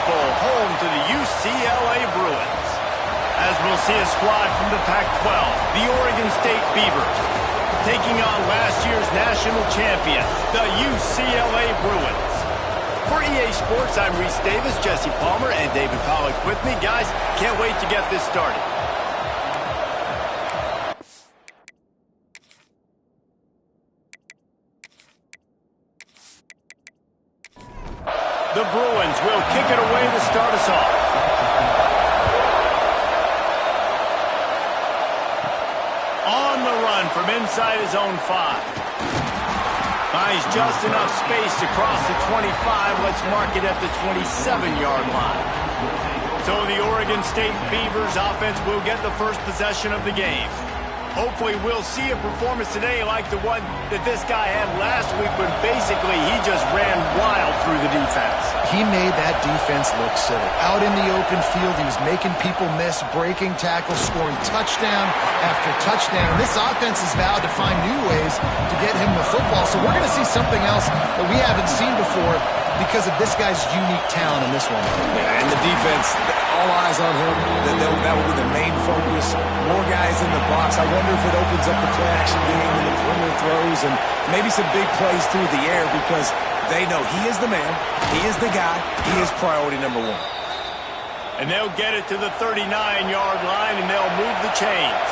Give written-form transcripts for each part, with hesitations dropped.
Bowl, home to the UCLA Bruins. As we'll see a squad from the Pac-12, the Oregon State Beavers, taking on last year's national champion, the UCLA Bruins. For EA Sports, I'm Reese Davis, Jesse Palmer, and David Pollack with me. Guys, can't wait to get this started. The Bruins will kick it away to start us off. On the run from inside his own 5. Finds just enough space to cross the 25. Let's mark it at the 27-yard line. So the Oregon State Beavers offense will get the first possession of the game. Hopefully we'll see a performance today like the one that this guy had last week when basically he just ran wild through the defense. He made that defense look silly. Out in the open field, he was making people miss, breaking tackles, scoring touchdown after touchdown. This offense has vowed to find new ways to get him the football, so we're going to see something else that we haven't seen before because of this guy's unique talent in this one. Yeah, and the defense, all eyes on him. That will be the main focus. More guys in the box. I wonder if it opens up the play-action game and the perimeter throws and maybe some big plays through the air because they know he is the man, he is the guy, he is priority number 1. And they'll get it to the 39-yard line, and they'll move the chains.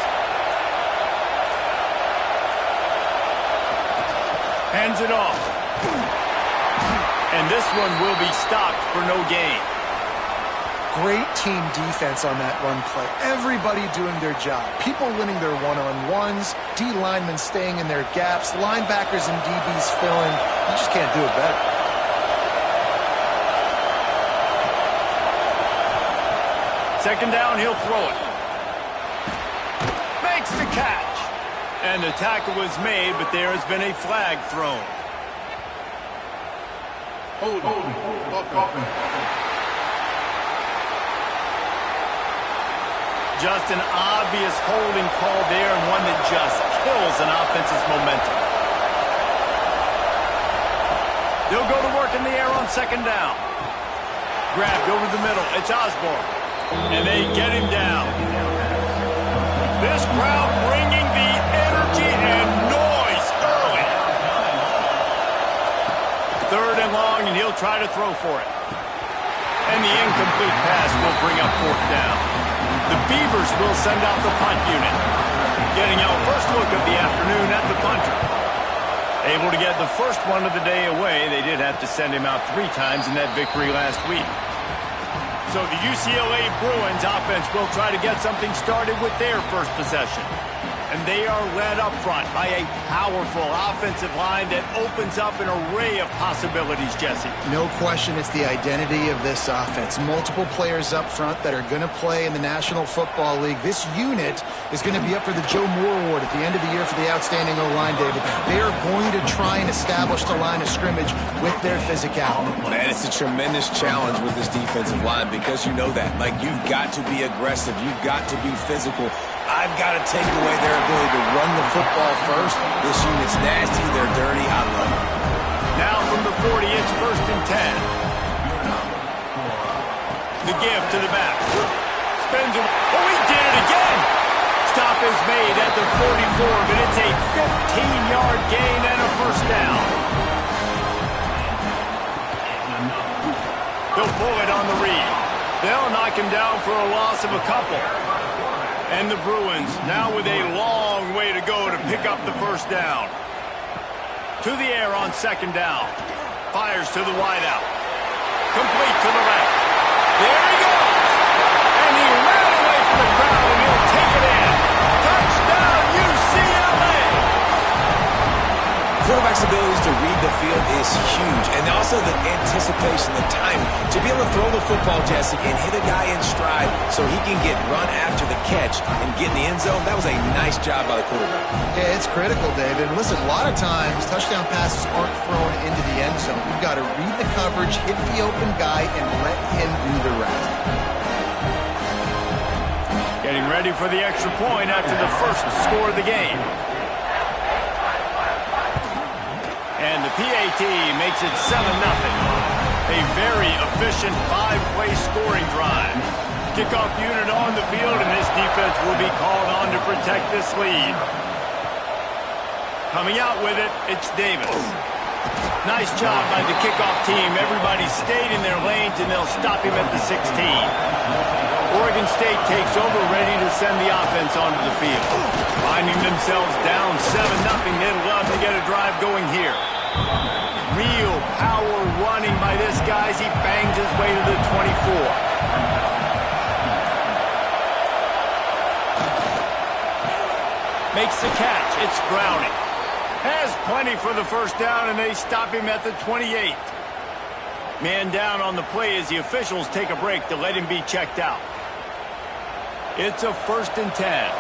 Hands it off. And this one will be stopped for no gain. Great team defense on that run play. Everybody doing their job. People winning their one-on-ones, D linemen staying in their gaps, linebackers and DBs filling. You just can't do it better. Second down, he'll throw it. Makes the catch. And the tackle was made, but there has been a flag thrown. Hold on. Just an obvious holding call there, and one that just kills an offense's momentum. They'll go to work in the air on second down. Grabbed over the middle. It's Osborne. And they get him down. This crowd bringing the energy and noise early. Third and long, and he'll try to throw for it. And the incomplete pass will bring up fourth down. The Beavers will send out the punt unit. Getting out first look of the afternoon at the punter. Able to get the first one of the day away. They did have to send him out 3 times in that victory last week. So the UCLA Bruins offense will try to get something started with their first possession. And they are led up front by a powerful offensive line that opens up an array of possibilities, Jesse. No question it's the identity of this offense. Multiple players up front that are going to play in the National Football League. This unit is going to be up for the Joe Moore Award at the end of the year for the outstanding O-line, David. They are going to try and establish the line of scrimmage with their physicality. Man, it's a tremendous challenge with this defensive line because you know that. Like, you've got to be aggressive. You've got to be physical. I've got to take away their ability to run the football first. This unit's nasty. They're dirty. I love it. Now from the 40, it's first and 10. The give to the back. Spins it. Oh, he did it again. Stop is made at the 44, but it's a 15-yard gain and a first down. They'll pull it on the read. They'll knock him down for a loss of a couple. And the Bruins now with a long way to go to pick up the first down. To the air on second down. Fires to the wideout. Complete to the left. There he goes. And he ran away from the crowd, and he'll take it in. Touchdown, UCLA. Quarterback's abilities to read the field is huge. And also the anticipation, the timing. To be able to throw the football, Jesse, and hit a guy in stride so he can get run after the catch and get in the end zone, that was a nice job by the quarterback. Yeah, it's critical, David. Listen, a lot of times touchdown passes aren't thrown into the end zone. You've got to read the coverage, hit the open guy, and let him do the rest. Getting ready for the extra point after the first score of the game. And the PAT makes it 7-0. A very efficient 5-play scoring drive. Kickoff unit on the field, and this defense will be called on to protect this lead. Coming out with it, it's Davis. Nice job by the kickoff team. Everybody stayed in their lanes, and they'll stop him at the 16. Oregon State takes over, ready to send the offense onto the field. Finding themselves down 7-0, they'd love to get a drive going here. Real power running by this guy as he bangs his way to the 24. Makes the catch. It's Browning. Has plenty for the first down, and they stop him at the 28. Man down on the play as the officials take a break to let him be checked out. It's a 1st and 10.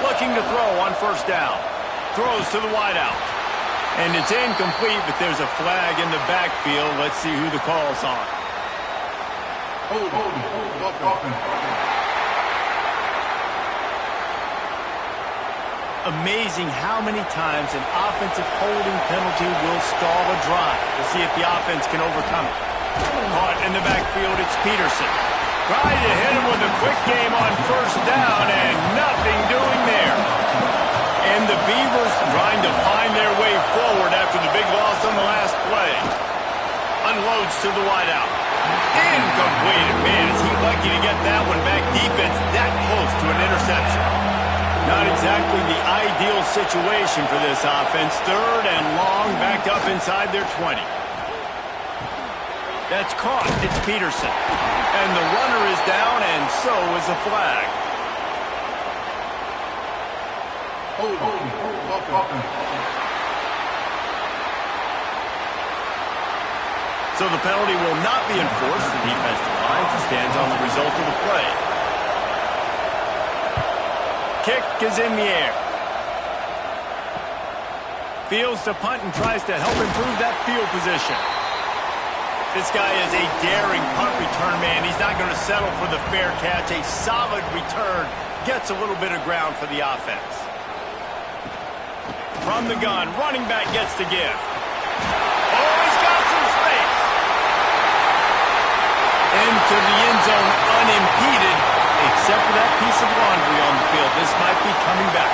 Looking to throw on 1st down. Throws to the wideout. And it's incomplete, but there's a flag in the backfield. Let's see who the call's on. Amazing how many times an offensive holding penalty will stall a drive. We'll see if the offense can overcome it. Caught in the backfield, it's Peterson. Tried to hit him with a quick game on 1st down, and nothing doing there. And the Beavers trying to find their way forward after the big loss on the last play. Unloads to the wideout. Incomplete. Man, is he lucky to get that one back. Defense that close to an interception. Not exactly the ideal situation for this offense. 3rd and long, back up inside their 20. That's caught. It's Peterson. And the runner is down, and so is a flag. So the penalty will not be enforced. The defensive line stands on the result of the play. Kick is in the air. Fields to punt and tries to help improve that field position. This guy is a daring punt return man. He's not going to settle for the fair catch. A solid return gets a little bit of ground for the offense. From the gun, running back gets to give. Oh, he's got some space. Into the end zone unimpeded. Except for that piece of laundry on the field, this might be coming back.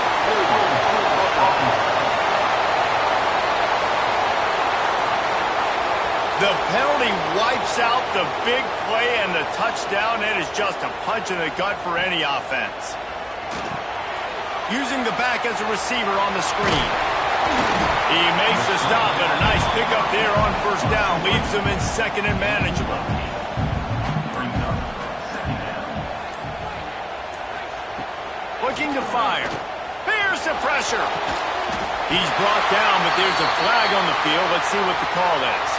The penalty wipes out the big play and the touchdown. It is just a punch in the gut for any offense. Using the back as a receiver on the screen. He makes the stop, and a nice pickup there on 1st down. Leaves him in 2nd and manageable. Looking to fire. Here's the pressure. He's brought down, but there's a flag on the field. Let's see what the call is.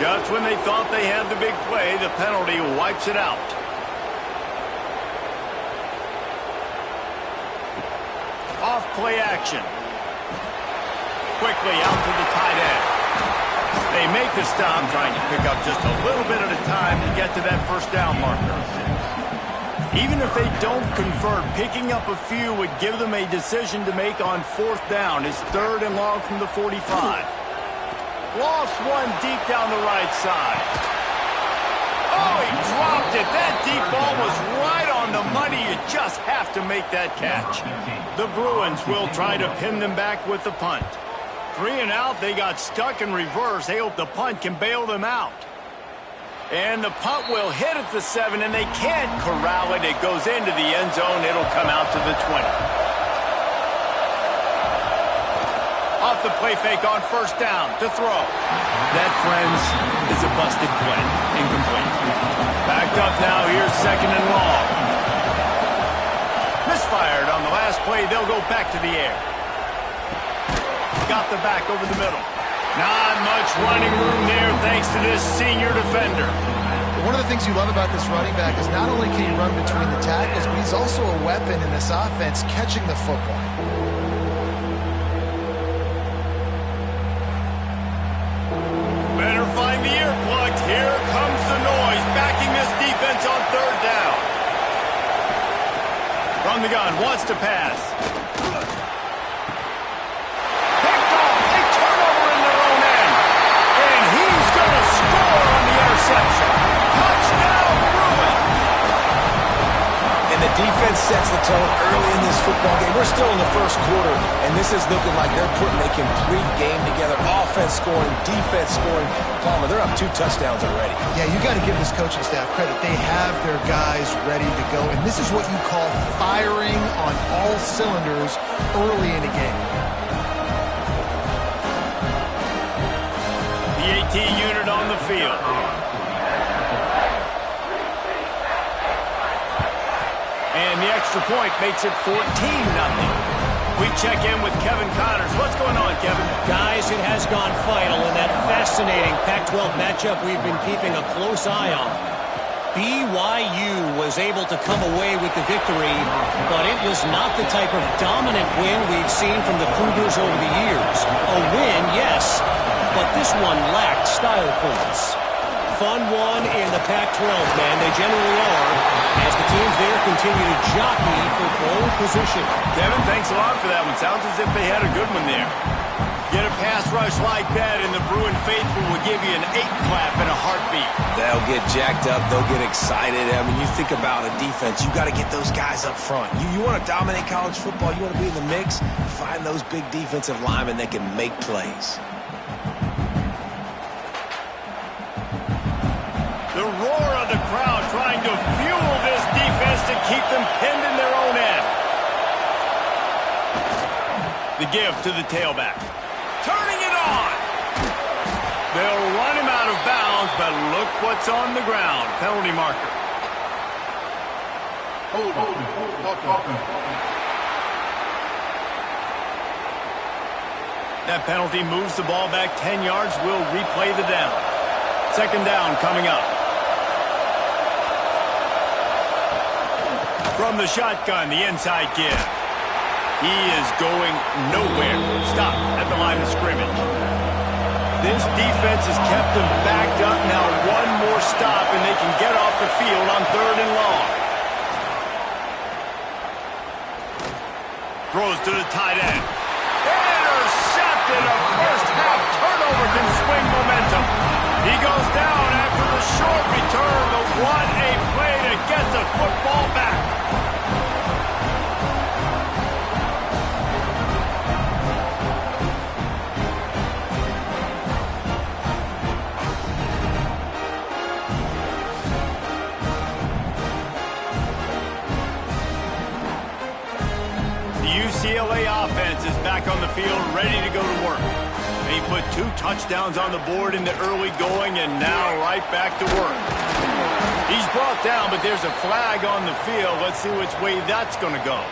Just when they thought they had the big play, the penalty wipes it out. Off play action. Quickly out to the tight end. They make the stop, trying to pick up just a little bit at a time to get to that 1st down marker. Even if they don't convert, picking up a few would give them a decision to make on 4th down. It's 3rd and long from the 45. Lost one deep down the right side. Oh, he dropped it. That deep ball was right on the money. You just have to make that catch. The Bruins will try to pin them back with the punt. 3 and out, they got stuck in reverse. They hope the punt can bail them out. And the punt will hit at the 7, and they can't corral it. It goes into the end zone. It'll come out to the 20. Off the play fake on 1st down to throw. That, friends, is a busted play. Incomplete. Backed up now. Here's 2nd and long. Misfired on the last play. They'll go back to the air. Got the back over the middle. Not much running room there thanks to this senior defender. One of the things you love about this running back is not only can he run between the tackles, but he's also a weapon in this offense catching the football. Better find the earplugs. Here the gun, wants to pass. Picked off, a turnover in their own end. And he's going to score on the interception. Touchdown, Bruins! And the defense sets the tone early in this football game. We're still in the first quarter, and this is looking like they're putting a complete game together. Offense scoring, defense scoring. Palmer, they're up 2 touchdowns already. Yeah, you got to give this coaching staff credit. They have their guys ready to go, and this is what you call firing on all cylinders early in a game. The AT unit on the field. And the extra point makes it 14-0. We check in with Kevin Connors. What's going on, Kevin? Guys, it has gone final in that fascinating Pac-12 matchup we've been keeping a close eye on. BYU was able to come away with the victory, but it was not the type of dominant win we've seen from the Cougars over the years. A win, yes, but this one lacked style points. Fun one in the Pac-12, man. They generally are, as the teams there continue to jockey for pole position. Kevin, thanks a lot for that one. Sounds as if they had a good one there. Get a pass rush like that, and the Bruin faithful will give you an 8-clap and a heartbeat. They'll get jacked up. They'll get excited. I mean, you think about a defense. You got to get those guys up front. You want to dominate college football. You want to be in the mix. Find those big defensive linemen that can make plays. The roar of the crowd trying to fuel this defense to keep them pinned in their own end. The give to the tailback. Turning it on. They'll run him out of bounds, but look what's on the ground. Penalty marker. That penalty moves the ball back 10 yards. We'll replay the down. Second down coming up. From the shotgun, the inside give. He is going nowhere. Stop at the line of scrimmage. This defense has kept them backed up. Now one more stop, and they can get off the field on 3rd and long. Throws to the tight end. Intercepted. A first-half turnover can swing momentum. He goes down after the short return, but what a play to get the football back. The UCLA offense is back on the field, ready to go to work. They put 2 touchdowns on the board in the early going, and now right back to work. He's brought down, but there's a flag on the field. Let's see which way that's going to go.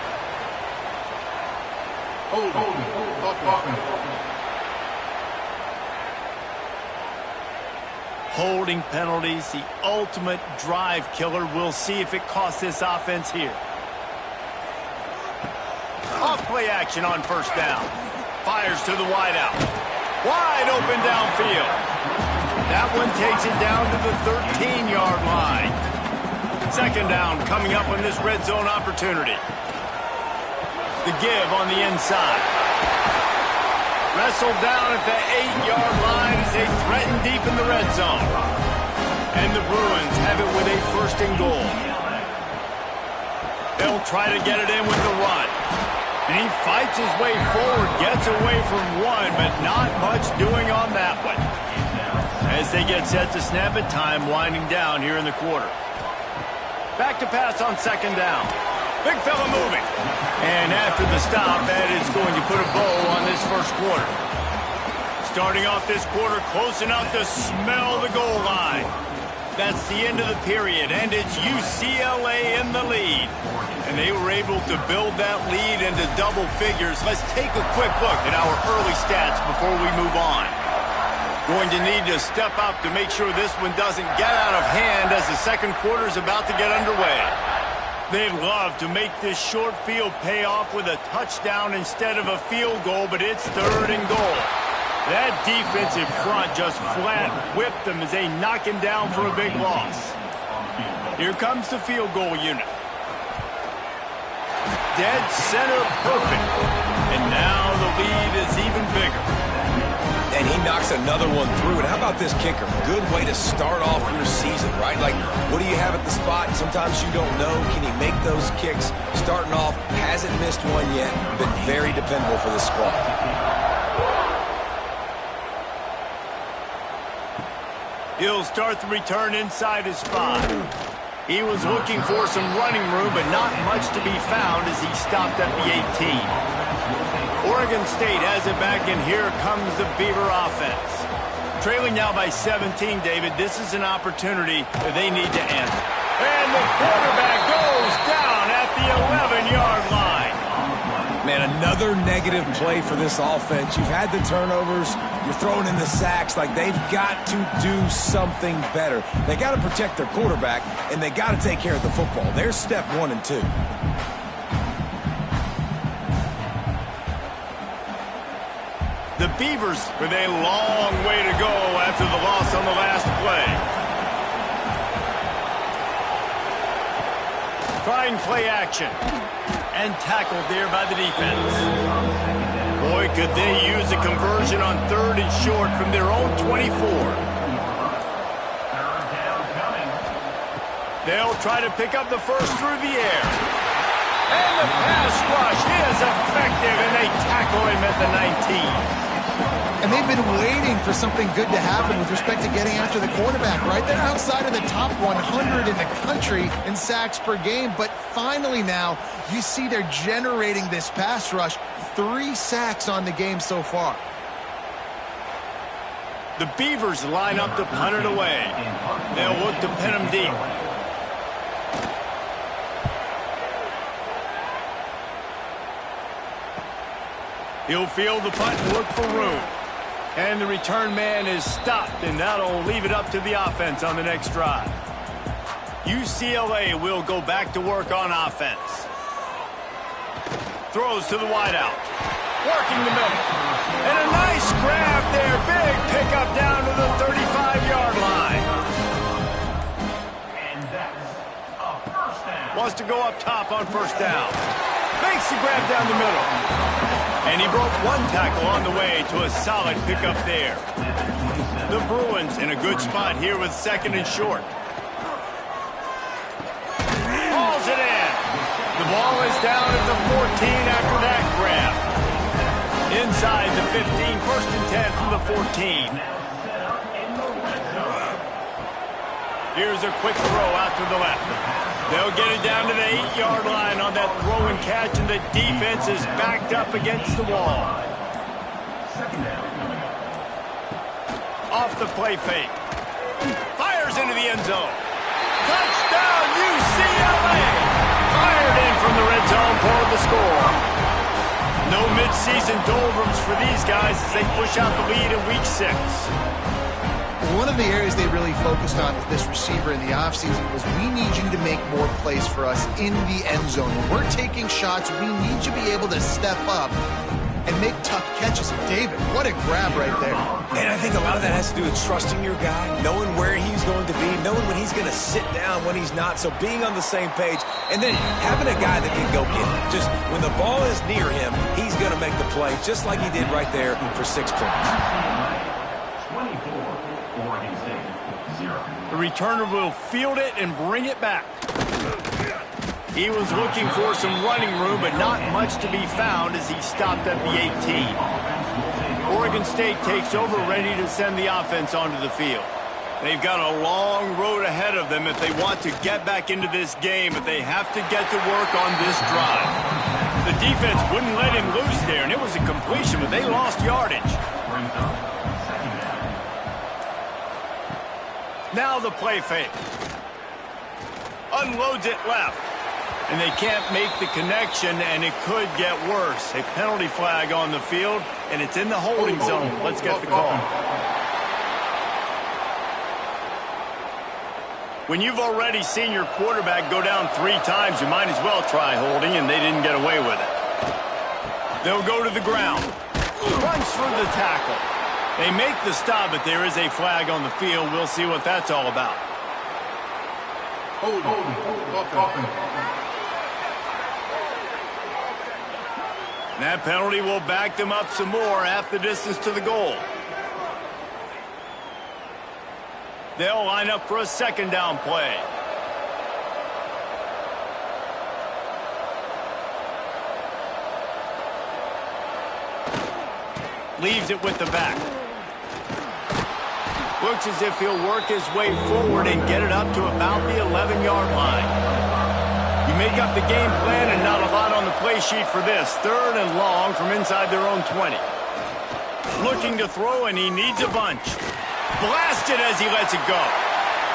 Holding penalties, the ultimate drive killer. We'll see if it costs this offense here. Off-play action on first down. Fires to the wideout. Wide open downfield. That one takes it down to the 13-yard line. Second down coming up on this red zone opportunity. The give on the inside. Wrestled down at the 8-yard line as they threaten deep in the red zone. And the Bruins have it with a 1st and goal. They'll try to get it in with the run. And he fights his way forward, gets away from one, but not much doing on that one. As they get set to snap it, time winding down here in the quarter. Back to pass on second down. Big fella moving. And after the stop, that is going to put a bow on this first quarter. Starting off this quarter close enough to smell the goal line. That's the end of the period, and it's UCLA in the lead. And they were able to build that lead into double figures. Let's take a quick look at our early stats before we move on. Going to need to step up to make sure this one doesn't get out of hand as the second quarter is about to get underway. They'd love to make this short field pay off with a touchdown instead of a field goal, but it's 3rd and goal. That defensive front just flat whipped them as they knock him down for a big loss. Here comes the field goal unit. dead center perfect. And now the lead is even bigger. And he knocks another one through. And how about this kicker? Good way to start off your season, right? Like, what do you have at the spot? Sometimes you don't know. Can he make those kicks? Starting off, hasn't missed one yet. Been very dependable for this squad. He'll start the return inside his 5. He was looking for some running room, but not much to be found as he stopped at the 18. Oregon State has it back, and here comes the Beaver offense. Trailing now by 17, David. This is an opportunity that they need to answer. And the quarterback goes down at the 11-yard line. Man, another negative play for this offense. You've had the turnovers. You're throwing in the sacks. Like, they've got to do something better. They got to protect their quarterback, and they got to take care of the football. There's step 1 and 2. The Beavers with a long way to go after the loss on the last play. Trying play action. And tackled there by the defense. Boy, could they use a conversion on 3rd and short from their own 24. They'll try to pick up the first through the air. And the pass rush is effective, and they tackle him at the 19. And they've been waiting for something good to happen with respect to getting after the quarterback, right? They're outside of the top 100 in the country in sacks per game, but finally now you see they're generating this pass rush. 3 sacks on the game so far. The Beavers line up to punt it away. They'll look to pin him deep. He'll field the punt and look for room. And the return man is stopped, and that'll leave it up to the offense on the next drive. UCLA will go back to work on offense. Throws to the wideout. Working the middle. And a nice grab there. Big pickup down to the 35-yard line. And that's a first down. Wants to go up top on first down. Makes the grab down the middle. And he broke one tackle on the way to a solid pickup there. The Bruins in a good spot here with 2nd and short. Hauls it in. The ball is down at the 14 after that grab. Inside the 15, 1st and 10 from the 14. Here's a quick throw out to the left. They'll get it down to the 8-yard line on that throw and catch, and the defense is backed up against the wall. Off the play fake. Fires into the end zone. Touchdown, UCLA! Fired in from the red zone for the score. No midseason doldrums for these guys as they push out the lead in week 6. One of the areas they really focused on with this receiver in the offseason was we need you to make more plays for us in the end zone. When we're taking shots, we need you to be able to step up and make tough catches. David, what a grab right there. And I think a lot of that has to do with trusting your guy, knowing where he's going to be, knowing when he's going to sit down, when he's not. So being on the same page, and then having a guy that can go get it. Just when the ball is near him, he's going to make the play, just like he did right there for 6 points. 24, Oregon State, 0. The returner will field it and bring it back. He was looking for some running room, but not much to be found as he stopped at the 18. Oregon State takes over, ready to send the offense onto the field. They've got a long road ahead of them if they want to get back into this game, but they have to get to work on this drive. The defense wouldn't let him loose there, and it was a completion, but they lost yardage. Now the play fake. Unloads it left. And they can't make the connection, and it could get worse. A penalty flag on the field, and it's in the holding zone. Let's get the call. When you've already seen your quarterback go down 3 times, you might as well try holding, and they didn't get away with it. They'll go to the ground. Runs through the tackle. They make the stop, but there is a flag on the field. We'll see what that's all about. And that penalty will back them up some more, half the distance to the goal. They'll line up for a second down play. Leaves it with the back. Looks as if he'll work his way forward and get it up to about the 11-yard line. You make up the game plan and not a lot on the play sheet for this. Third and long from inside their own 20. Looking to throw, and he needs a bunch. Blasted as he lets it go.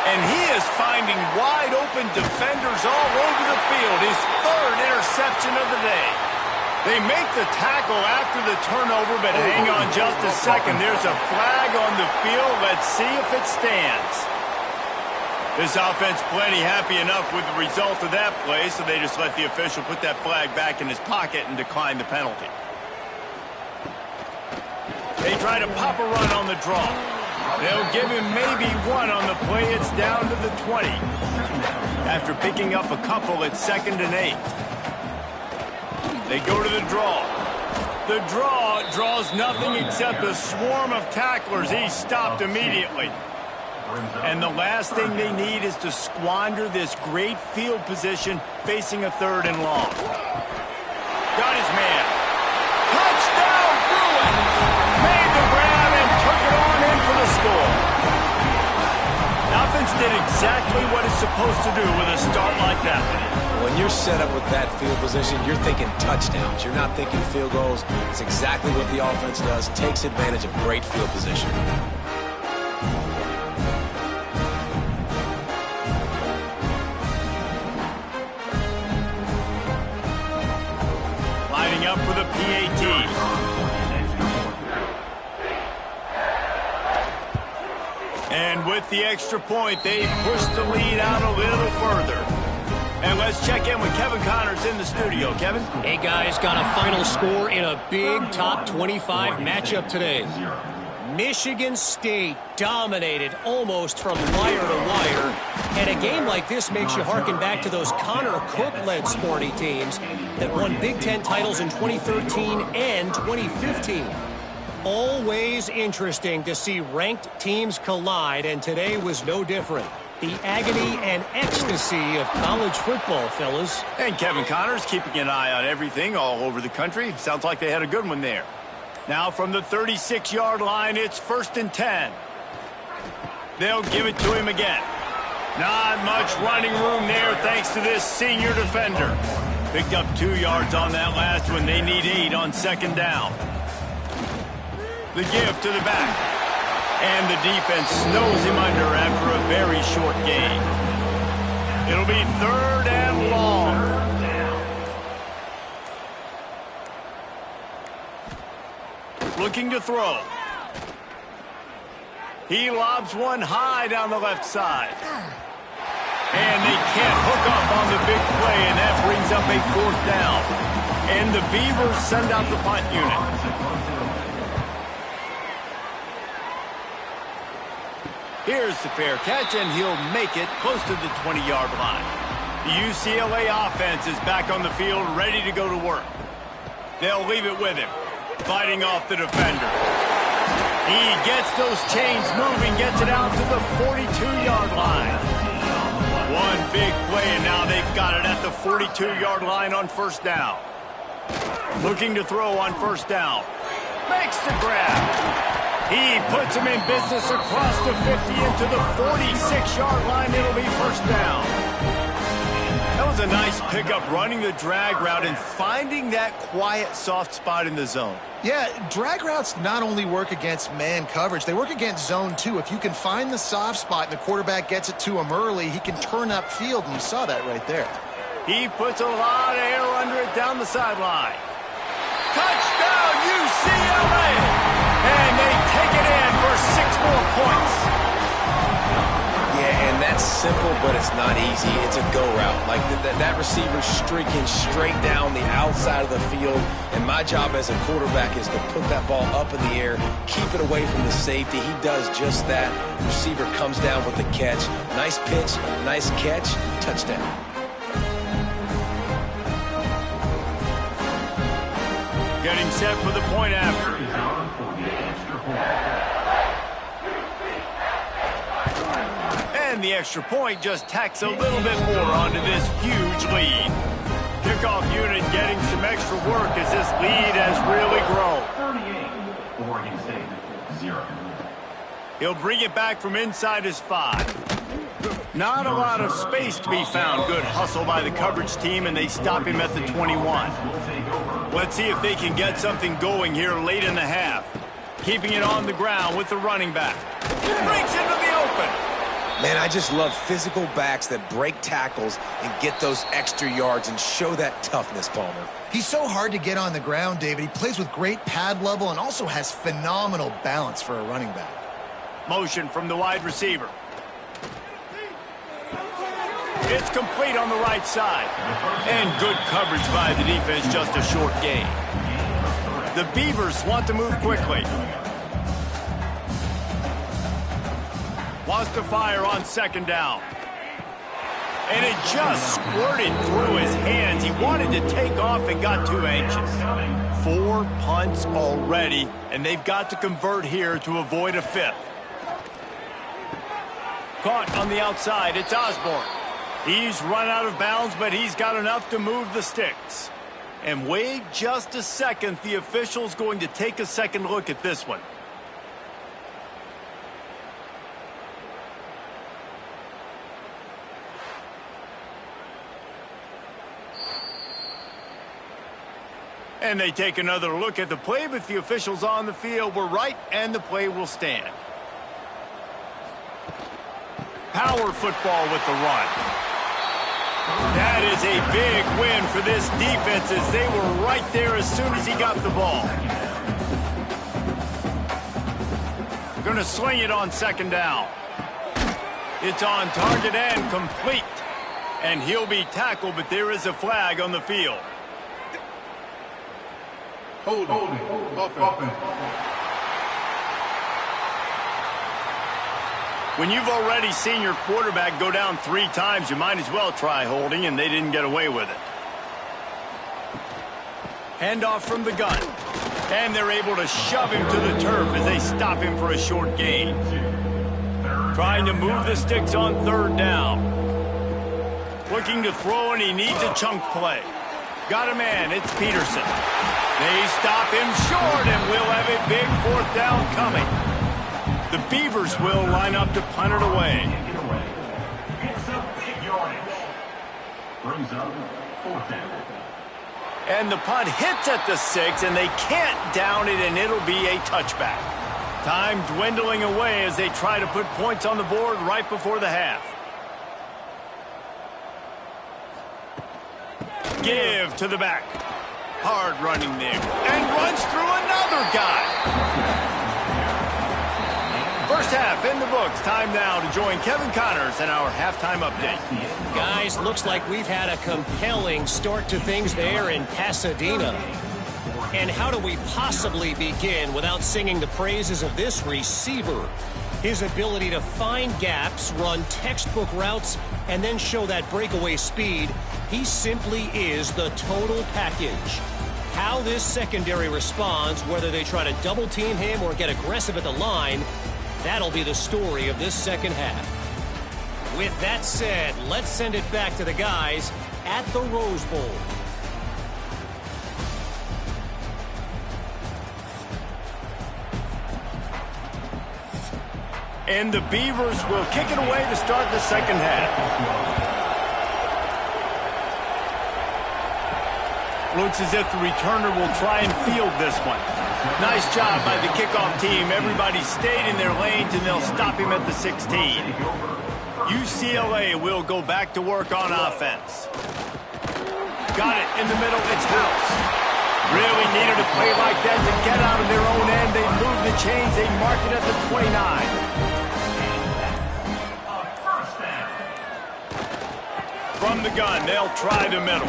And he is finding wide open defenders all over the field. His third interception of the day. They make the tackle after the turnover, but hang on just a second. There's a flag on the field. Let's see if it stands. This offense plenty happy enough with the result of that play, so they just let the official put that flag back in his pocket and decline the penalty. They try to pop a run on the draw. They'll give him maybe one on the play. It's down to the 20. After picking up a couple, it's 2nd and 8. They go to the draw. The draw draws nothing except a swarm of tacklers. He's stopped immediately. And the last thing they need is to squander this great field position facing a 3rd and long. Got his man. Touchdown, Bruin! Made the grab and took it on in for the score. Offense did exactly what it's supposed to do with a start like that. When you're set up with that field position, you're thinking touchdowns. You're not thinking field goals. It's exactly what the offense does. Takes advantage of great field position. Lining up for the PAT. And with the extra point, they push the lead out a little further. And let's check in with Kevin Connors in the studio. Kevin? Hey, guys, got a final score in a big top 25 matchup today. Michigan State dominated almost from wire to wire. And a game like this makes you harken back to those Connor Cook-led Sparty teams that won Big Ten titles in 2013 and 2015. Always interesting to see ranked teams collide, and today was no different. The agony and ecstasy of college football, fellas. And Kevin Connors keeping an eye on everything all over the country. Sounds like they had a good one there. Now from the 36-yard line, it's 1st and 10. They'll give it to him again. Not much running room there thanks to this senior defender. Picked up 2 yards on that last one. They need 8 on 2nd down. The give to the back. And the defense snows him under after a very short gain. It'll be 3rd and long. Looking to throw. He lobs one high down the left side. And they can't hook up on the big play, and that brings up a 4th down. And the Beavers send out the punt unit. Here's the fair catch, and he'll make it close to the 20-yard line. The UCLA offense is back on the field, ready to go to work. They'll leave it with him, fighting off the defender. He gets those chains moving, gets it out to the 42-yard line. One big play, and now they've got it at the 42-yard line on 1st down. Looking to throw on 1st down. Makes the grab. He puts him in business across the 50 into the 46-yard line. It'll be 1st down. That was a nice pickup, running the drag route and finding that quiet, soft spot in the zone. Yeah, drag routes not only work against man coverage, they work against zone too. If you can find the soft spot and the quarterback gets it to him early, he can turn upfield, and you saw that right there. He puts a lot of air under it down the sideline. Touchdown, UCLA! And they take it in for 6 more points. Yeah, and that's simple, but it's not easy. It's a go route. Like that receiver streaking straight down the outside of the field. And my job as a quarterback is to put that ball up in the air, keep it away from the safety. He does just that. Receiver comes down with the catch. Nice pitch, nice catch, touchdown. Getting set for the point after. And the extra point just tacks a little bit more onto this huge lead. Kickoff unit getting some extra work as this lead has really grown. 38, Oregon State, 0. He'll bring it back from inside his 5. Not a lot of space to be found. Good hustle by the coverage team, and they stop him at the 21. Let's see if they can get something going here late in the half. Keeping it on the ground with the running back. Breaks into the open. Man, I just love physical backs that break tackles and get those extra yards and show that toughness, Palmer. He's so hard to get on the ground, David. He plays with great pad level and also has phenomenal balance for a running back. Motion from the wide receiver. It's complete on the right side. And good coverage by the defense, just a short gain. The Beavers want to move quickly. Wants to fire on second down. And it just squirted through his hands. He wanted to take off and got too anxious. 4 punts already, and they've got to convert here to avoid a 5th. Caught on the outside, it's Osborne. He's run out of bounds, but he's got enough to move the sticks. And wait just a second, the official's going to take a second look at this one. And they take another look at the play, but the officials on the field were right, and the play will stand. Power football with the run. That is a big win for this defense as they were right there as soon as he got the ball. Going to sling it on second down. It's on target and complete. And he'll be tackled, but there is a flag on the field. When you've already seen your quarterback go down 3 times, you might as well try holding, and they didn't get away with it. Handoff from the gun. And they're able to shove him to the turf as they stop him for a short gain. Trying to move the sticks on third down. Looking to throw, and he needs a chunk play. Got a man, it's Peterson. They stop him short, and we'll have a big 4th down coming. The Beavers will line up to punt it away. It's a big yardage. Brings up 4th down. And the punt hits at the 6, and they can't down it, and it'll be a touchback. Time dwindling away as they try to put points on the board right before the half. Give to the back. Hard running there. And runs through another guy. First half in the books. Time now to join Kevin Connors in our halftime update. Guys, looks like we've had a compelling start to things there in Pasadena. And how do we possibly begin without singing the praises of this receiver? His ability to find gaps, run textbook routes, and then show that breakaway speed. He simply is the total package. How this secondary responds, whether they try to double team him or get aggressive at the line, that'll be the story of this second half. With that said, let's send it back to the guys at the Rose Bowl. And the Beavers will kick it away to start the second half. Looks as if the returner will try and field this one. Nice job by the kickoff team. Everybody stayed in their lanes, and they'll stop him at the 16. UCLA will go back to work on offense. Got it in the middle. It's House. Really needed a play like that to get out of their own end. They move the chains. They mark it at the 29. From the gun, they'll try the middle.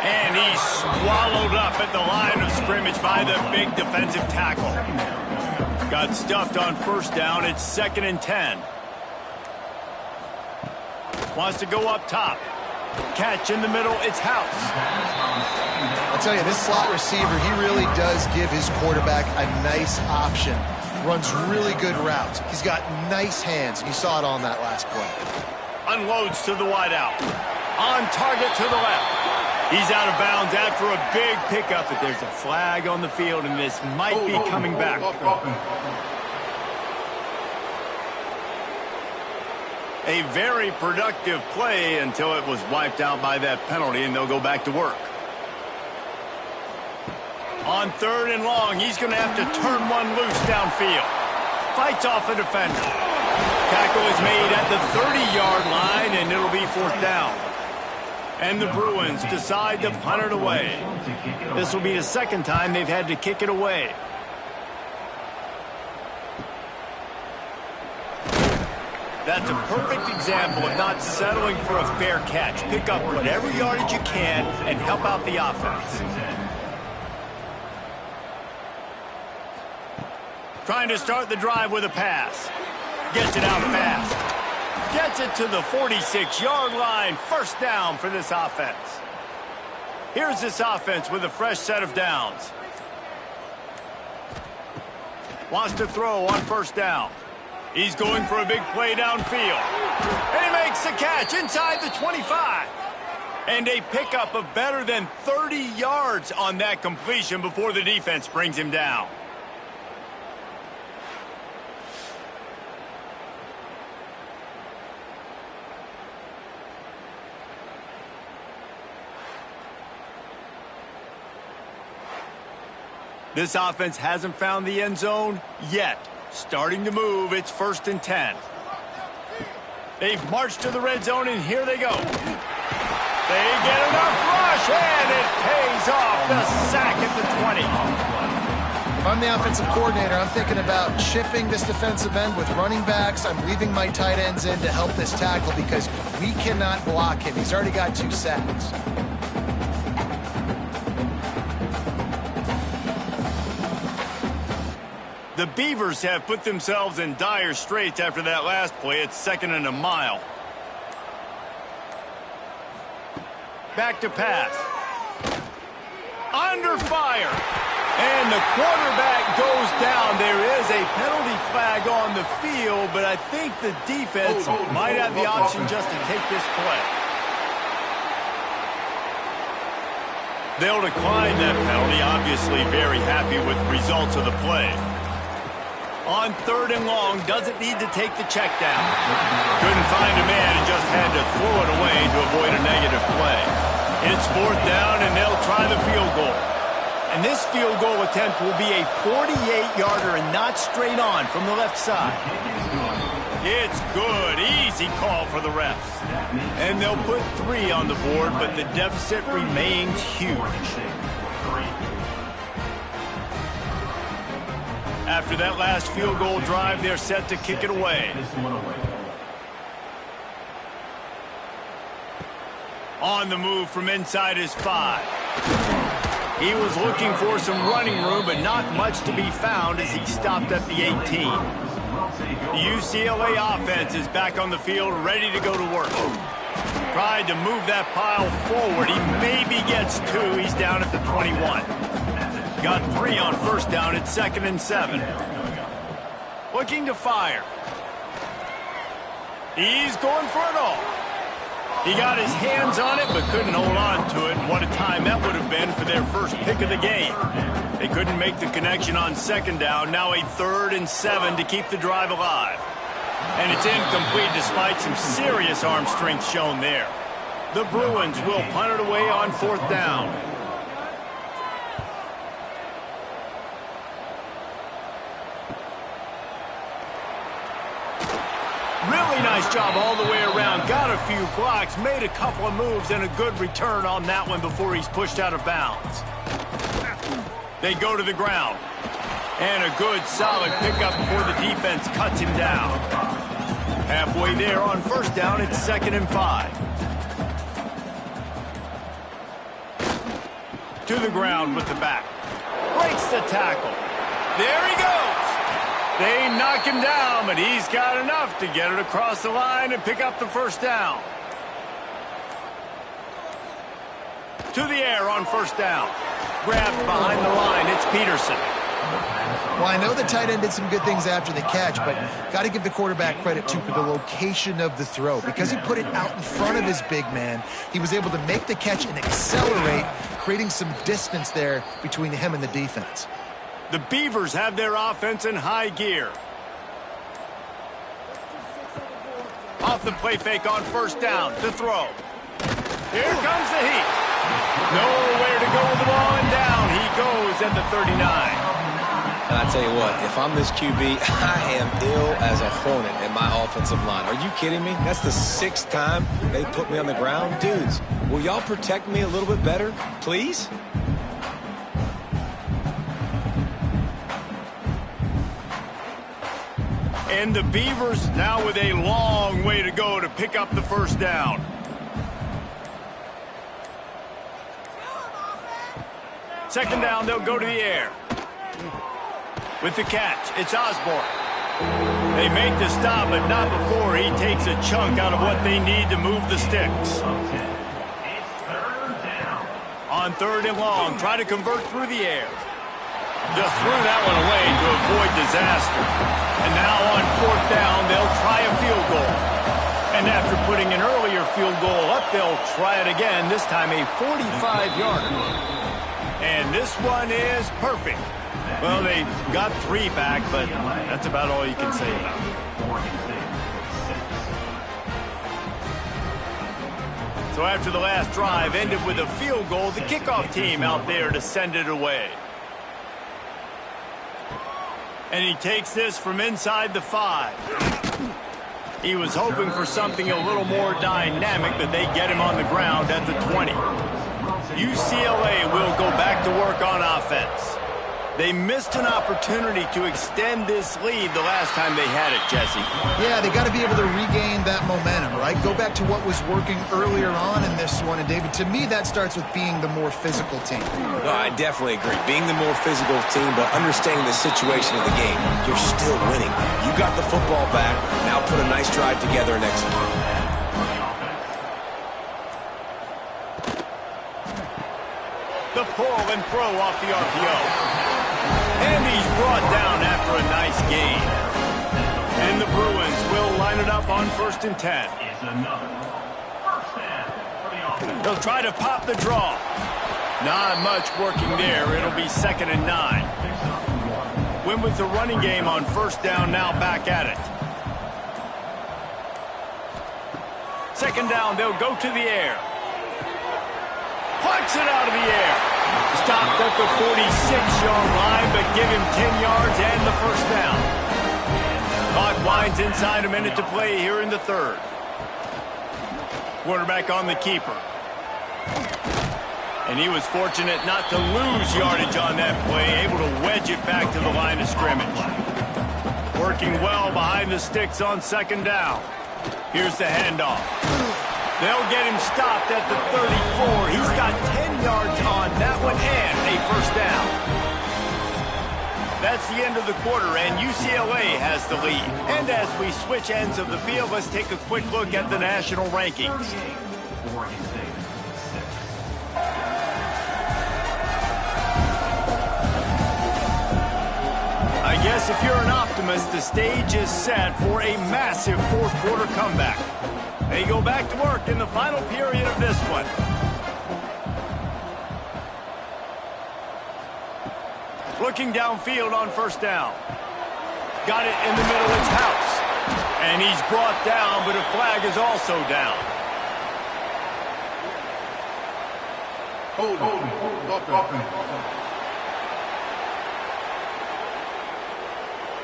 And he's swallowed up at the line of scrimmage by the big defensive tackle. Got stuffed on first down. It's 2nd and 10. Wants to go up top. Catch in the middle. It's House. I'll tell you, this slot receiver, he really does give his quarterback a nice option. Runs really good routes. He's got nice hands, and you saw it on that last play. Unloads to the wideout. On target to the left. He's out of bounds after a big pickup, but there's a flag on the field, and this might be coming back. A very productive play until it was wiped out by that penalty, and they'll go back to work. On 3rd and long, he's going to have to turn one loose downfield. Fights off a defender. Tackle is made at the 30-yard line, and it'll be 4th down. And the Bruins decide to punt it away. This will be the second time they've had to kick it away. That's a perfect example of not settling for a fair catch. Pick up whatever yardage you can and help out the offense. Trying to start the drive with a pass. Gets it out fast. Gets it to the 46-yard line. 1st down for this offense. Here's this offense with a fresh set of downs. Wants to throw on 1st down. He's going for a big play downfield. And he makes the catch inside the 25. And a pickup of better than 30 yards on that completion before the defense brings him down. This offense hasn't found the end zone yet. Starting to move, it's 1st and 10. They've marched to the red zone, and here they go. They get enough rush, and it pays off. The sack at the 20. If I'm the offensive coordinator, I'm thinking about chipping this defensive end with running backs. I'm leaving my tight ends in to help this tackle because we cannot block him. He's already got 2 sacks. The Beavers have put themselves in dire straits after that last play. It's 2nd and a mile. Back to pass. Under fire. And the quarterback goes down. There is a penalty flag on the field, but I think the defense might have the option just to take this play. They'll decline that penalty, obviously very happy with the results of the play. On 3rd and long, doesn't need to take the check down. Couldn't find a man and just had to throw it away to avoid a negative play. It's 4th down, and they'll try the field goal. And this field goal attempt will be a 48-yarder and not straight on from the left side. It's good. Easy call for the refs. And they'll put 3 on the board, but the deficit remains huge. After that last field goal drive, they're set to kick it away. On the move from inside his 5. He was looking for some running room, but not much to be found as he stopped at the 18. The UCLA offense is back on the field, ready to go to work. Tried to move that pile forward. He maybe gets 2. He's down at the 21. Got 3 on 1st down. It's 2nd and 7. Looking to fire. He's going for it all. He got his hands on it, but couldn't hold on to it. And what a time that would have been for their first pick of the game. They couldn't make the connection on 2nd down. Now a 3rd and 7 to keep the drive alive. And it's incomplete despite some serious arm strength shown there. The Bruins will punt it away on 4th down. Really nice job all the way around. Got a few blocks, made a couple of moves, and a good return on that one before he's pushed out of bounds. They go to the ground. And a good, solid pickup before the defense cuts him down. Halfway there on 1st down, it's 2nd and 5. To the ground with the back. Breaks the tackle. There he goes. They knock him down, but he's got enough to get it across the line and pick up the 1st down. To the air on first down. Grabbed behind the line. It's Peterson. Well, I know the tight end did some good things after the catch, but got to give the quarterback credit, too, for the location of the throw. Because he put it out in front of his big man, he was able to make the catch and accelerate, creating some distance there between him and the defense. The Beavers have their offense in high gear. Off the play fake on first down to throw. Here comes the heat. Nowhere to go with the ball, and down he goes at the 39. And I tell you what, if I'm this QB, I am ill as a hornet in my offensive line. Are you kidding me? That's the 6th time they put me on the ground. Dudes, will y'all protect me a little bit better, please? And the Beavers now with a long way to go to pick up the first down. Second down, they'll go to the air. With the catch, it's Osborne. They make the stop, but not before he takes a chunk out of what they need to move the sticks. On third and long, try to convert through the air. Just threw that one away to avoid disaster. And now on fourth down, they'll try a field goal. And after putting an earlier field goal up, they'll try it again, this time a 45-yarder. And this one is perfect. Well, they got 3 back, but that's about all you can say about it. So after the last drive ended with a field goal, the kickoff team out there to send it away. And he takes this from inside the 5. He was hoping for something a little more dynamic, but they get him on the ground at the 20. UCLA will go back to work on offense. They missed an opportunity to extend this lead the last time they had it, Jesse. Yeah, they got to be able to regain that momentum, right? Go back to what was working earlier on in this one. And, David, to me, that starts with being the more physical team. No, I definitely agree. Being the more physical team, but understanding the situation of the game, you're still winning. You got the football back. Now put a nice drive together and execute. The pull and throw off the RPO. And he's brought down after a nice gain. And the Bruins will line it up on 1st and 10. They'll try to pop the draw. Not much working there. It'll be 2nd and 9. Win with the running game on first down, now back at it. 2nd down, they'll go to the air. Plucks it out of the air. Stopped at the 46-yard line, but give him 10 yards and the first down. Clock winds inside a minute to play here in the 3rd. Quarterback on the keeper. And he was fortunate not to lose yardage on that play, able to wedge it back to the line of scrimmage. Working well behind the sticks on 2nd down. Here's the handoff. They'll get him stopped at the 34. He's got 10 yards on that one and a first down. That's the end of the quarter, and UCLA has the lead. And as we switch ends of the field, let's take a quick look at the national rankings. I guess if you're an optimist, the stage is set for a massive 4th quarter comeback. They go back to work in the final period of this one. Looking downfield on first down. Got it in the middle, it's House. And he's brought down, but a flag is also down.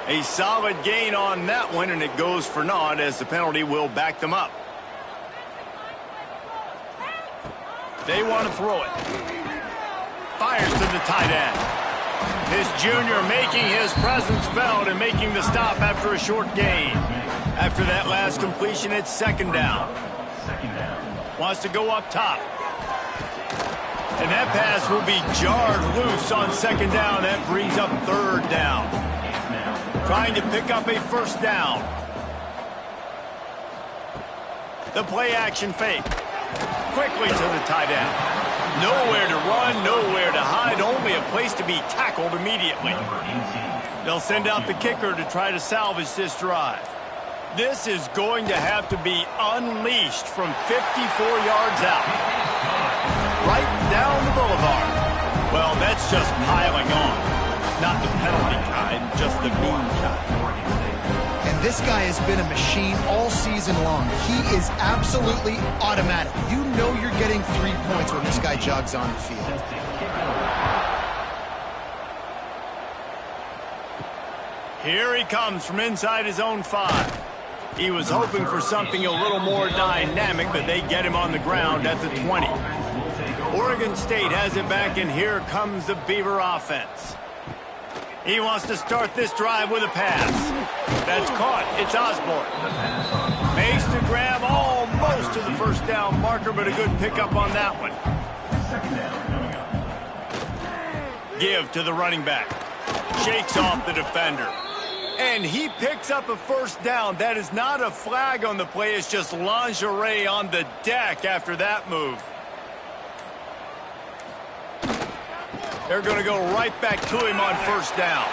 A solid gain on that one, and it goes for naught as the penalty will back them up. They want to throw it. Fires to the tight end. This junior making his presence felt and making the stop after a short gain. After that last completion, it's 2nd down. Wants to go up top. And that pass will be jarred loose on 2nd down. That brings up 3rd down. Trying to pick up a first down. The play action fake. Quickly to the tight end. Nowhere to run, nowhere to hide, only a place to be tackled immediately. They'll send out the kicker to try to salvage this drive. This is going to have to be unleashed from 54 yards out. Right down the boulevard. Well, that's just piling on. Not the penalty kind, just the mean kind. And this guy has been a machine all season long. He is absolutely automatic. You know you're getting 3 points when this guy jogs on the field. Here he comes from inside his own 5. He was hoping for something a little more dynamic, but they get him on the ground at the 20. Oregon State has it back, and here comes the Beaver offense. He wants to start this drive with a pass. That's caught. It's Osborne. Makes the grab almost to the first down marker, but a good pickup on that one. Give to the running back. Shakes off the defender. And he picks up a first down. That is not a flag on the play. It's just lingerie on the deck after that move. They're going to go right back to him on first down.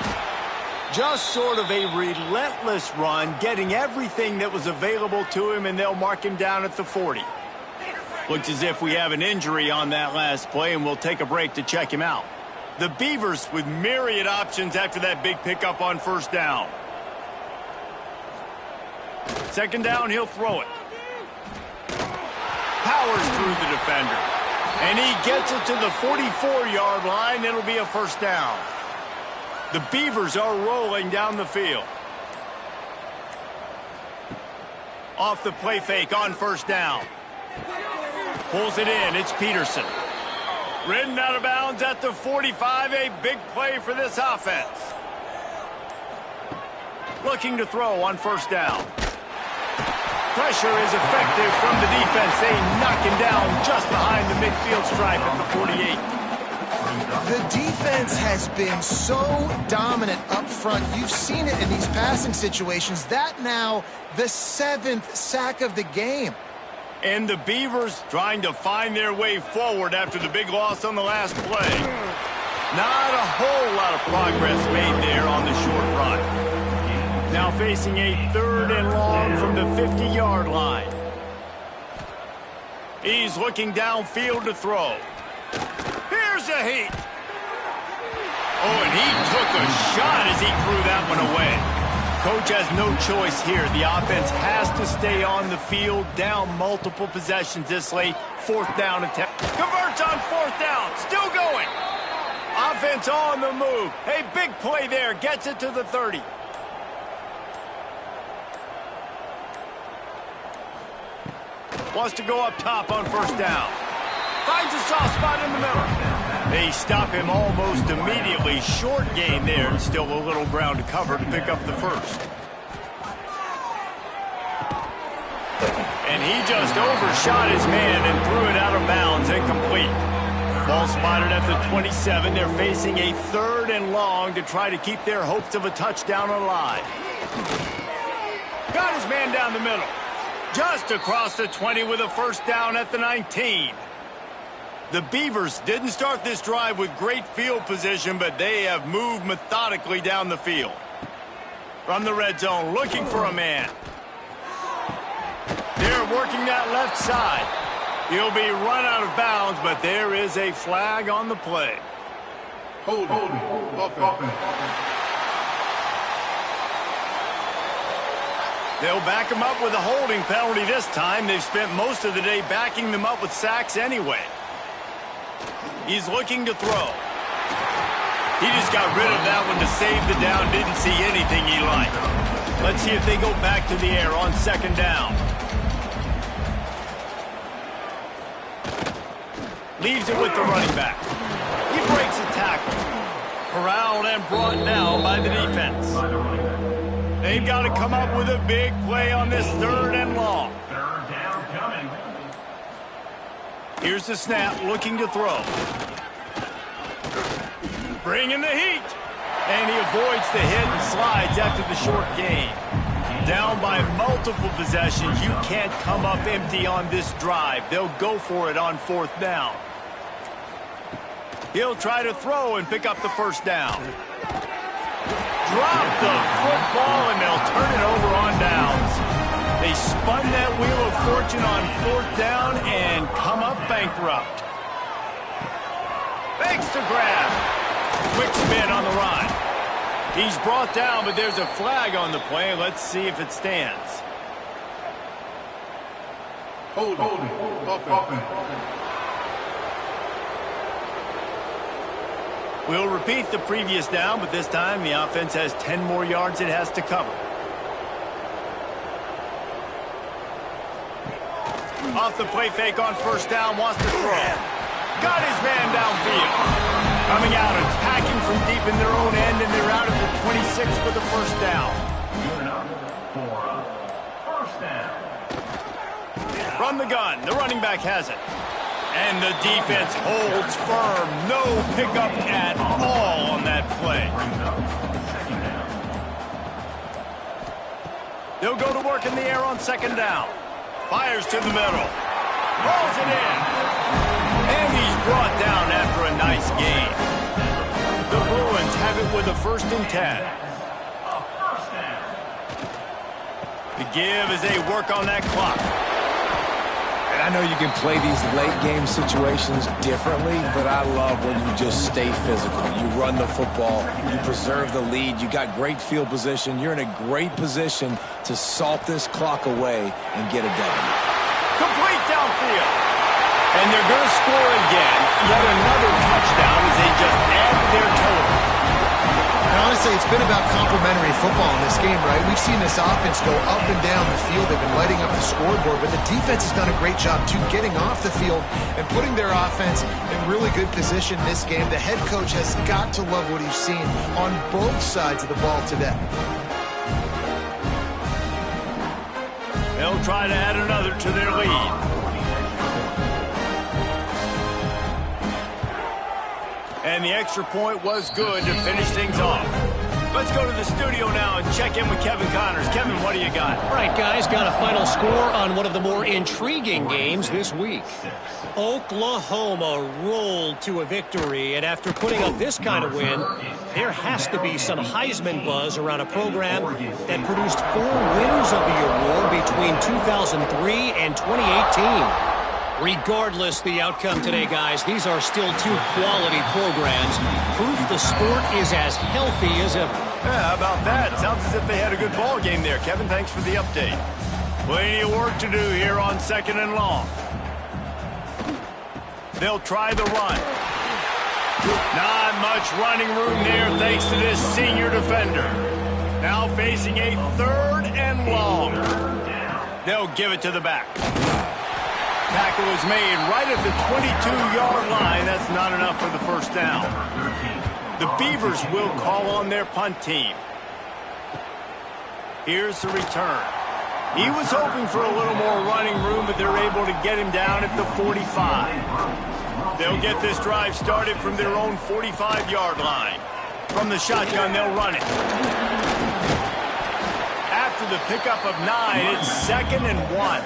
Just sort of a relentless run, getting everything that was available to him, and they'll mark him down at the 40. Looks as if we have an injury on that last play, and we'll take a break to check him out. The Beavers with myriad options after that big pickup on first down. Second down, he'll throw it. Powers through the defender. And he gets it to the 44-yard line. It'll be a first down. The Beavers are rolling down the field. Off the play fake on first down. Pulls it in. It's Peterson. Ridden out of bounds at the 45. A big play for this offense. Looking to throw on first down. Pressure is effective from the defense. They knock him down just behind the midfield stripe at the 48. The defense has been so dominant up front. You've seen it in these passing situations. That now the 7th sack of the game. And the Beavers trying to find their way forward after the big loss on the last play. Not a whole lot of progress made there on the short run. Now facing a 3rd and long from the 50-yard line. He's looking downfield to throw. Here's a heat. Oh, and he took a shot as he threw that one away. Coach has no choice here. The offense has to stay on the field, down multiple possessions this late. 4th down attempt. Converts on 4th down. Still going. Offense on the move. A big play there. Gets it to the 30. Wants to go up top on first down. Finds a soft spot in the middle. They stop him almost immediately. Short gain there, and still a little ground to cover to pick up the first. And he just overshot his man and threw it out of bounds, incomplete. Ball spotted at the 27. They're facing a 3rd and long to try to keep their hopes of a touchdown alive. Got his man down the middle. Just across the 20 with a first down at the 19. The Beavers didn't start this drive with great field position, but they have moved methodically down the field. From the red zone, looking for a man. They're working that left side. He'll be run out of bounds, but there is a flag on the play. Hold it. They'll back him up with a holding penalty this time. They've spent most of the day backing them up with sacks anyway. He's looking to throw. He just got rid of that one to save the down. Didn't see anything he liked. Let's see if they go back to the air on second down. Leaves it with the running back. He breaks a tackle. Corralled and brought down by the defense. They've got to come up with a big play on this 3rd and long. 3rd down coming. Here's the snap, looking to throw. Bringing the heat. And he avoids the hit and slides after the short gain. Down by multiple possessions. You can't come up empty on this drive. They'll go for it on 4th down. He'll try to throw and pick up the first down. Drop the football, and they'll turn it over on downs. They spun that wheel of fortune on 4th down and come up bankrupt. Thanks to grab. Quick spin on the run. He's brought down, but there's a flag on the play. Let's see if it stands. Hold it. We'll repeat the previous down, but this time the offense has 10 more yards it has to cover. Off the play fake on 1st down, wants to throw. Got his man downfield. Coming out, attacking from deep in their own end, and they're out at the 26 for the 1st down. Good enough for a 1st down. From the gun, the running back has it. And the defense holds firm. No pickup at all on that play. They'll go to work in the air on 2nd down. Fires to the middle. Rolls it in. And he's brought down after a nice gain. The Bruins have it with a 1st and 10. The give as they work on that clock. I know you can play these late-game situations differently, but I love when you just stay physical. You run the football, you preserve the lead, you got great field position. You're in a great position to salt this clock away and get a W. Complete downfield. And they're going to score again. Yet another touchdown as they just add to their total. And honestly, it's been about complementary football in this game, right? We've seen this offense go up and down the field. They've been lighting up the scoreboard, but the defense has done a great job, too, getting off the field and putting their offense in really good position this game. The head coach has got to love what he's seen on both sides of the ball today. They'll try to add another to their lead. And the extra point was good to finish things off. Let's go to the studio now and check in with Kevin Connors. Kevin, what do you got? All right, guys, got a final score on one of the more intriguing games this week. Oklahoma rolled to a victory, and after putting up this kind of win, there has to be some Heisman buzz around a program that produced 4 winners of the award between 2003 and 2018. Regardless the outcome today, guys, these are still 2 quality programs. Proof the sport is as healthy as ever. Yeah, how about that? Sounds as if they had a good ball game there. Kevin, thanks for the update. Plenty of work to do here on 2nd and long. They'll try the run. Not much running room there thanks to this senior defender. Now facing a 3rd and long. They'll give it to the back. Tackle is made right at the 22-yard line. That's not enough for the 1st down. The Beavers will call on their punt team. Here's the return. He was hoping for a little more running room, but they're able to get him down at the 45. They'll get this drive started from their own 45-yard line. From the shotgun, they'll run it. After the pickup of 9, it's 2nd and 1.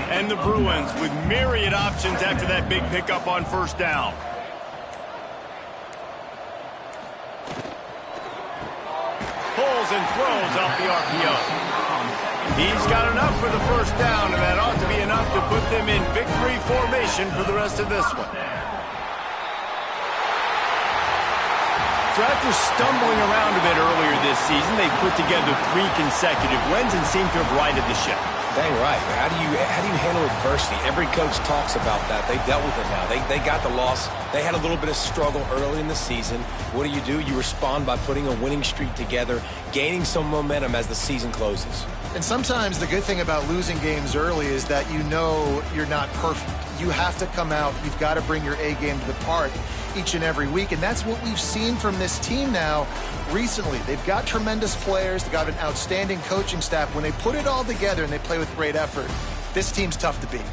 And the Bruins with myriad options after that big pickup on 1st down. Pulls and throws off the RPO. He's got enough for the 1st down, and that ought to be enough to put them in victory formation for the rest of this one. So after stumbling around a bit earlier this season, they put together 3 consecutive wins and seem to have righted the ship. Dang right. How do you handle adversity? Every coach talks about that. They dealt with it now. They got the loss. They had a little bit of struggle early in the season. What do? You respond by putting a winning streak together, gaining some momentum as the season closes. And sometimes the good thing about losing games early is that you know you're not perfect. You have to come out. You've got to bring your A game to the park each and every week, and that's what we've seen from this team now recently. They've got tremendous players. They've got an outstanding coaching staff. When they put it all together and they play with great effort, this team's tough to beat.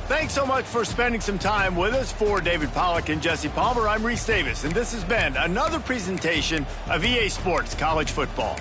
Thanks so much for spending some time with us. For David Pollack and Jesse Palmer, I'm Reese Davis, and this has been another presentation of EA Sports College Football.